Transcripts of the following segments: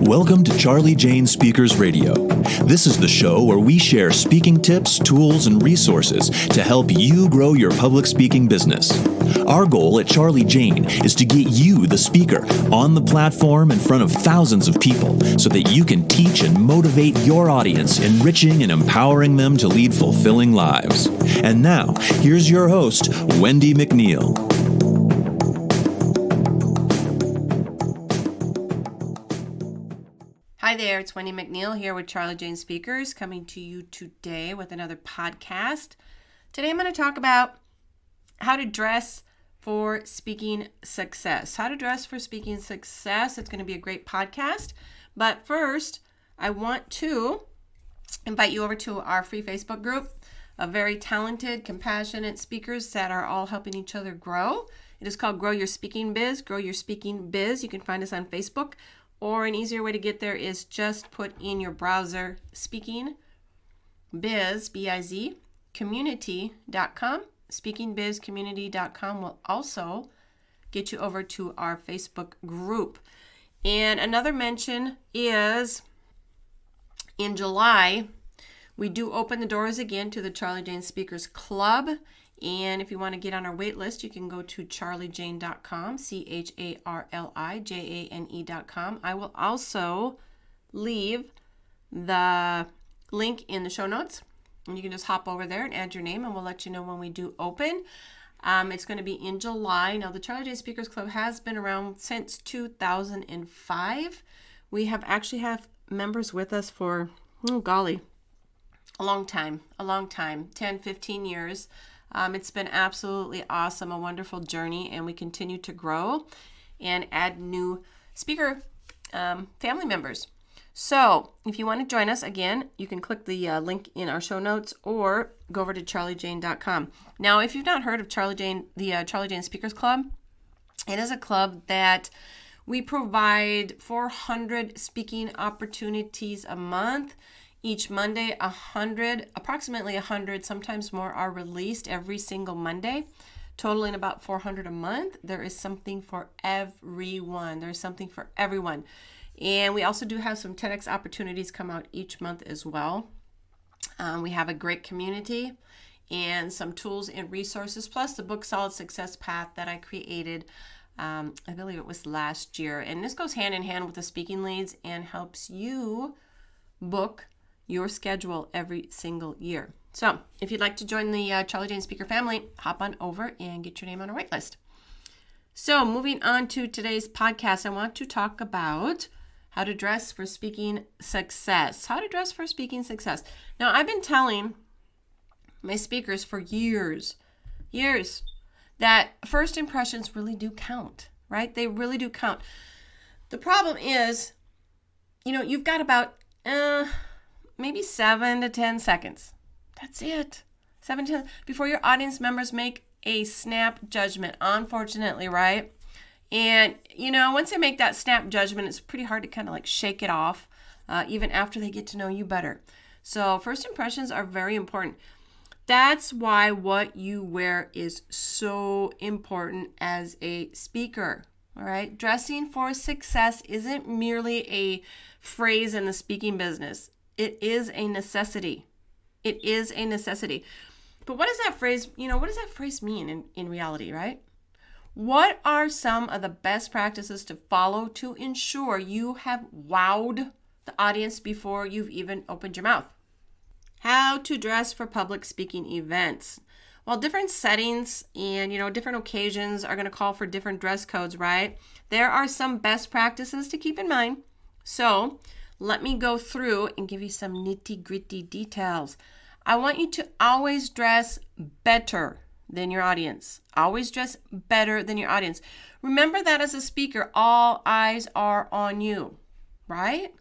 Welcome to Charli Jane Speakers Radio. This is the show where we share speaking tips, tools, and resources to help you grow your public speaking business. Our goal at Charli Jane is to get you, the speaker, on the platform in front of thousands of people so that you can teach and motivate your audience, enriching and empowering them to lead fulfilling lives. And now, here's your host, Wendi McNeil. Hi there, it's Wendi McNeil here with Charli Jane Speakers, coming to you today with another podcast. Today I'm going to talk about how to dress for speaking success. How to dress for speaking success. It's going to be a great podcast. But first, I want to invite you over to our free Facebook group of very talented, compassionate speakers that are all helping each other grow. It is called Grow Your Speaking Biz. Grow Your Speaking Biz. You can find us on Facebook. Or an easier way to get there is just put in your browser Speaking Biz, B-I-Z, community.com. SpeakingBizCommunity.com will also get you over to our Facebook group. And another mention is in July, we do open the doors again to the Charli Jane Speakers Club. And if you want to get on our wait list, you can go to charlijane.com, CharliJane.com. I will also leave the link in the show notes, and you can just hop over there and add your name, and we'll let you know when we do open. It's going to be in July. Now, the Charli Jane Speakers Club has been around since 2005. We have actually have members with us for, a long time, 10, 15 years. It's been absolutely awesome, a wonderful journey, and we continue to grow and add new speaker family members. So if you want to join us, again, you can click the link in our show notes or go over to charlijane.com. Now, if you've not heard of Charli Jane, the Charli Jane Speakers Club, it is a club that we provide 400 speaking opportunities a month. Each Monday, approximately 100, sometimes more, are released every single Monday, totaling about 400 a month. There is something for everyone. There's something for everyone. And we also do have some TEDx opportunities come out each month as well. We have a great community and some tools and resources, plus the book Solid Success Path that I created, I believe it was last year. And this goes hand in hand with the speaking leads and helps you book your schedule every single year. So if you'd like to join the Charli Jane Speaker family, hop on over and get your name on our wait list. So moving on to today's podcast, I want to talk about how to dress for speaking success. How to dress for speaking success. Now, I've been telling my speakers for years, that first impressions really do count, right? They really do count. The problem is, you've got about maybe 7 to 10 seconds. That's it. 7 to 10 before your audience members make a snap judgment, unfortunately, right? And, once they make that snap judgment, it's pretty hard to kind of like shake it off, even after they get to know you better. So first impressions are very important. That's why what you wear is so important as a speaker. All right. Dressing for success isn't merely a phrase in the speaking business. It is a necessity. It is a necessity. But what does that phrase mean in reality, right? What are some of the best practices to follow to ensure you have wowed the audience before you've even opened your mouth? How to dress for public speaking events. Well, different settings and, different occasions are going to call for different dress codes, right? There are some best practices to keep in mind. So let me go through and give you some nitty-gritty details. I want you to always dress better than your audience. Always dress better than your audience. Remember that as a speaker, all eyes are on you, right?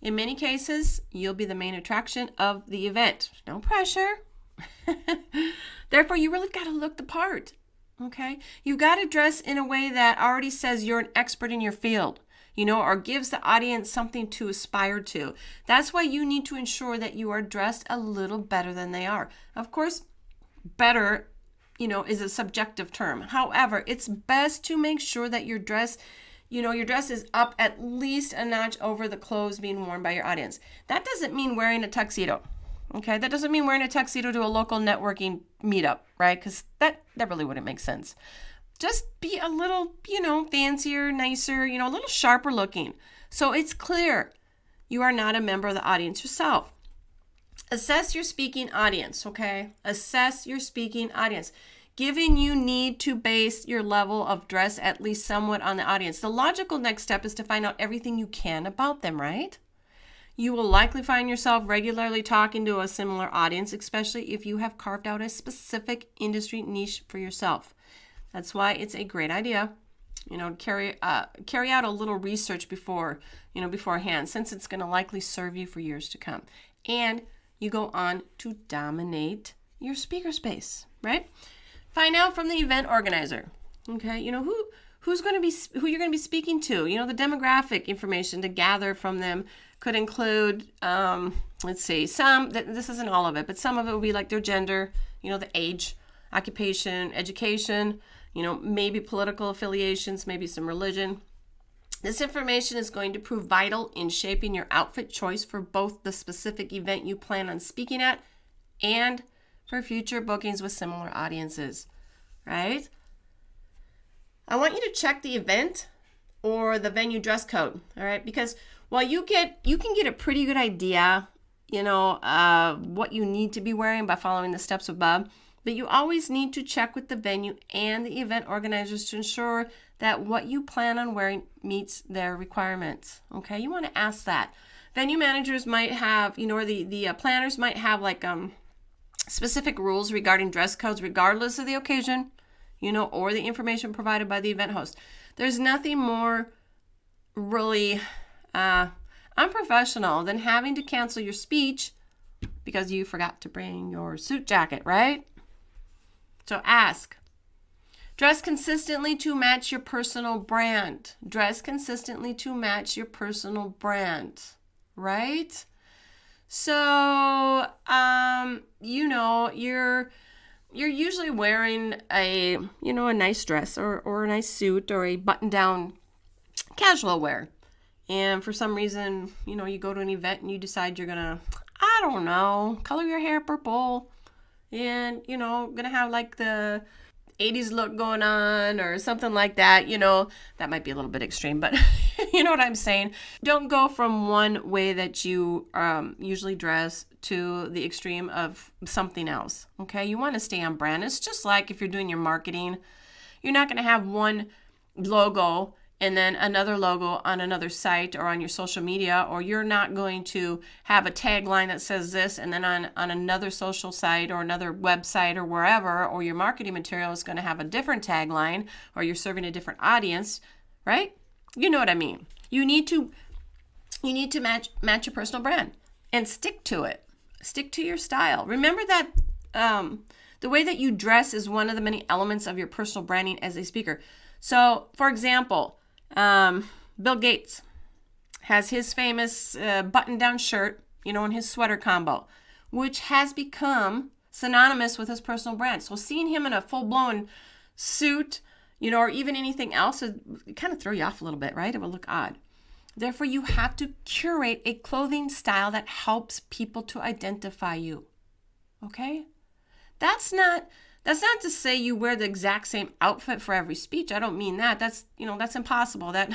In many cases, you'll be the main attraction of the event. No pressure. Therefore, you really got to look the part, okay? You got to dress in a way that already says you're an expert in your field. Or gives the audience something to aspire to. That's why you need to ensure that you are dressed a little better than they are. Of course, better, is a subjective term. However, it's best to make sure that your dress your dress is up at least a notch over the clothes being worn by your audience. That doesn't mean wearing a tuxedo. Okay, that doesn't mean wearing a tuxedo to a local networking meetup, right? Because that really wouldn't make sense. Just be a little, fancier, nicer, a little sharper looking. So it's clear you are not a member of the audience yourself. Assess your speaking audience, okay? Assess your speaking audience. Given you need to base your level of dress at least somewhat on the audience, the logical next step is to find out everything you can about them, right? You will likely find yourself regularly talking to a similar audience, especially if you have carved out a specific industry niche for yourself. That's why it's a great idea, to carry out a little research beforehand, since it's going to likely serve you for years to come. And you go on to dominate your speaker space, right? Find out from the event organizer, okay? Who you're going to be speaking to. The demographic information to gather from them could include, this isn't all of it, but some of it will be like their gender, the age, occupation, education, maybe political affiliations, maybe some religion. This information is going to prove vital in shaping your outfit choice for both the specific event you plan on speaking at and for future bookings with similar audiences, right? I want you to check the event or the venue dress code, all right? Because while you can get a pretty good idea, what you need to be wearing by following the steps above, but you always need to check with the venue and the event organizers to ensure that what you plan on wearing meets their requirements, okay? You want to ask that. Venue managers might have, or the planners might have specific rules regarding dress codes regardless of the occasion, or the information provided by the event host. There's nothing more really unprofessional than having to cancel your speech because you forgot to bring your suit jacket, right? So ask. Dress consistently to match your personal brand. Dress consistently to match your personal brand, right? So, you're usually wearing a nice dress or a nice suit or a button-down casual wear. And for some reason, you go to an event and you decide you're going to, color your hair purple and, going to have like the 80s look going on or something like that. That might be a little bit extreme, but you know what I'm saying? Don't go from one way that you usually dress to the extreme of something else, okay? You want to stay on brand. It's just like if you're doing your marketing, you're not going to have one logo and then another logo on another site or on your social media, or you're not going to have a tagline that says this and then on another social site or another website or wherever, or your marketing material is going to have a different tagline, or you're serving a different audience, right? You know what I mean. You need to match your personal brand and stick to it. Stick to your style. Remember that the way that you dress is one of the many elements of your personal branding as a speaker. So, for example, Bill Gates has his famous button-down shirt, and his sweater combo, which has become synonymous with his personal brand. So seeing him in a full-blown suit, or even anything else, it kind of throw you off a little bit, right? It will look odd. Therefore, you have to curate a clothing style that helps people to identify you, okay? That's not to say you wear the exact same outfit for every speech. I don't mean that. That's impossible. That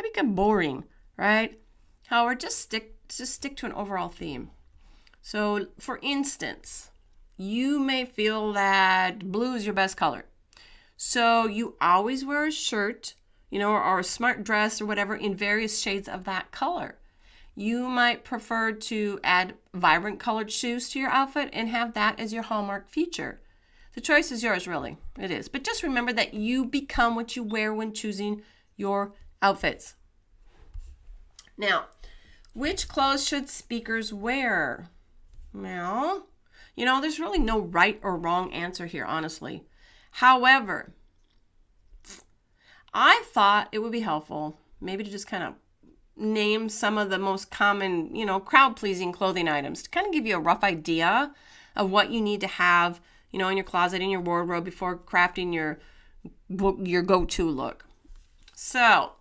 become boring, right? However, just stick to an overall theme. So, for instance, you may feel that blue is your best color. So, you always wear a shirt, or a smart dress or whatever in various shades of that color. You might prefer to add vibrant colored shoes to your outfit and have that as your hallmark feature. The choice is yours, really. It is. But just remember that you become what you wear when choosing your outfits. Now, which clothes should speakers wear? Well, there's really no right or wrong answer here, honestly. However, I thought it would be helpful maybe to just kind of name some of the most common, crowd-pleasing clothing items to kind of give you a rough idea of what you need to have, in your closet, in your wardrobe before crafting your go-to look. So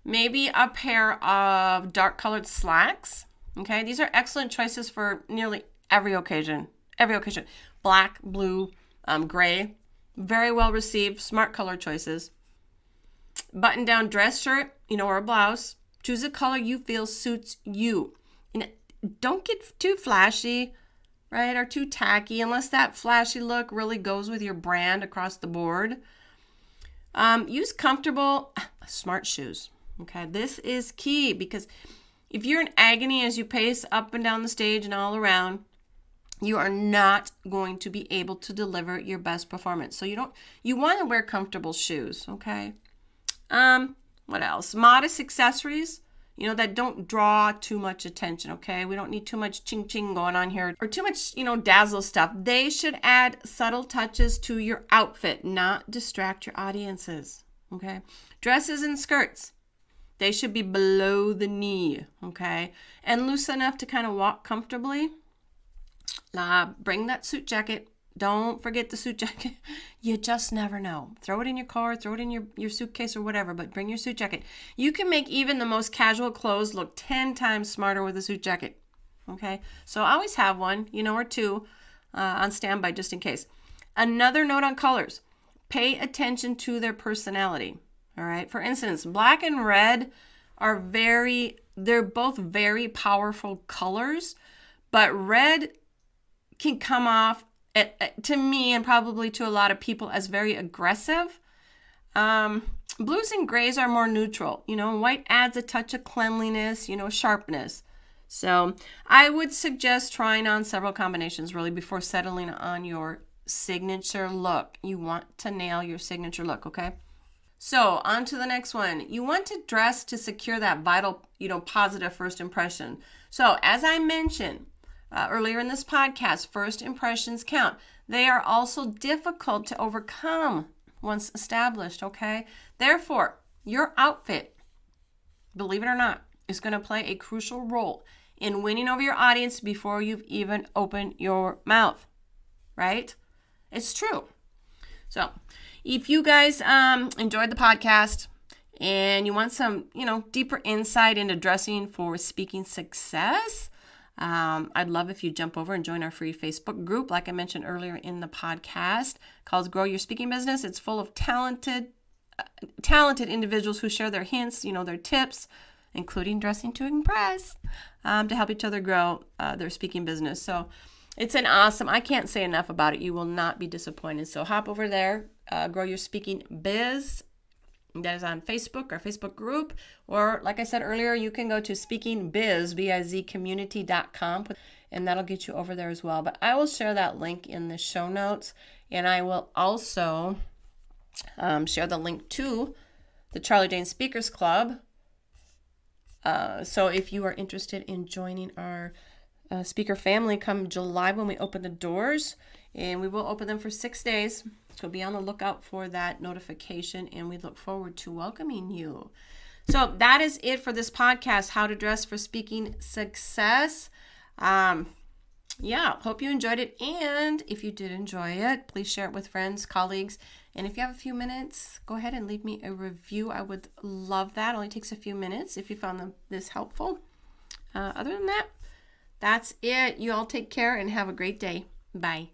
maybe a pair of dark colored slacks. Okay, these are excellent choices for nearly every occasion. Every occasion. Black, blue, gray. Very well received, smart color choices. Button down dress shirt, or a blouse. Choose a color you feel suits you. And don't get too flashy, right? Or too tacky, unless that flashy look really goes with your brand across the board. Use comfortable, smart shoes. Okay, this is key because if you're in agony as you pace up and down the stage and all around, you are not going to be able to deliver your best performance. So you want to wear comfortable shoes, okay? What else? Modest accessories, that don't draw too much attention, okay? We don't need too much ching-ching going on here or too much, dazzle stuff. They should add subtle touches to your outfit, not distract your audiences, okay? Dresses and skirts, they should be below the knee, okay? And loose enough to kind of walk comfortably. Bring that suit jacket. Don't forget the suit jacket. You just never know. Throw it in your car, throw it in your suitcase or whatever, but bring your suit jacket. You can make even the most casual clothes look 10 times smarter with a suit jacket. Okay? So always have one, or two on standby just in case. Another note on colors. Pay attention to their personality. All right? For instance, black and red they're both very powerful colors, but red can come off to me and probably to a lot of people as very aggressive. Blues and grays are more neutral. White adds a touch of cleanliness, sharpness. So I would suggest trying on several combinations really before settling on your signature look. You want to nail your signature look, okay? So on to the next one. You want to dress to secure that vital, positive first impression. So as I mentioned, earlier in this podcast, first impressions count. They are also difficult to overcome once established, okay? Therefore, your outfit, believe it or not, is going to play a crucial role in winning over your audience before you've even opened your mouth, right? It's true. So, if you guys enjoyed the podcast and you want some, deeper insight into dressing for speaking success, I'd love if you jump over and join our free Facebook group, like I mentioned earlier in the podcast, called Grow Your Speaking Business. It's full of talented individuals who share their hints, their tips, including dressing to impress, to help each other grow their speaking business. So it's I can't say enough about it. You will not be disappointed. So hop over there, Grow Your Speaking Biz. That is on Facebook, our Facebook group, or like I said earlier, you can go to speakingbiz.com, and that'll get you over there as well. But I will share that link in the show notes, and I will also share the link to the Charli Jane Speakers Club. So if you are interested in joining our speaker family come July when we open the doors, and we will open them for 6 days. So be on the lookout for that notification, and we look forward to welcoming you. So that is it for this podcast, How to Dress for Speaking Success. Hope you enjoyed it. And if you did enjoy it, please share it with friends, colleagues. And if you have a few minutes, go ahead and leave me a review. I would love that. It only takes a few minutes if you found this helpful. Other than that, that's it. You all take care and have a great day. Bye.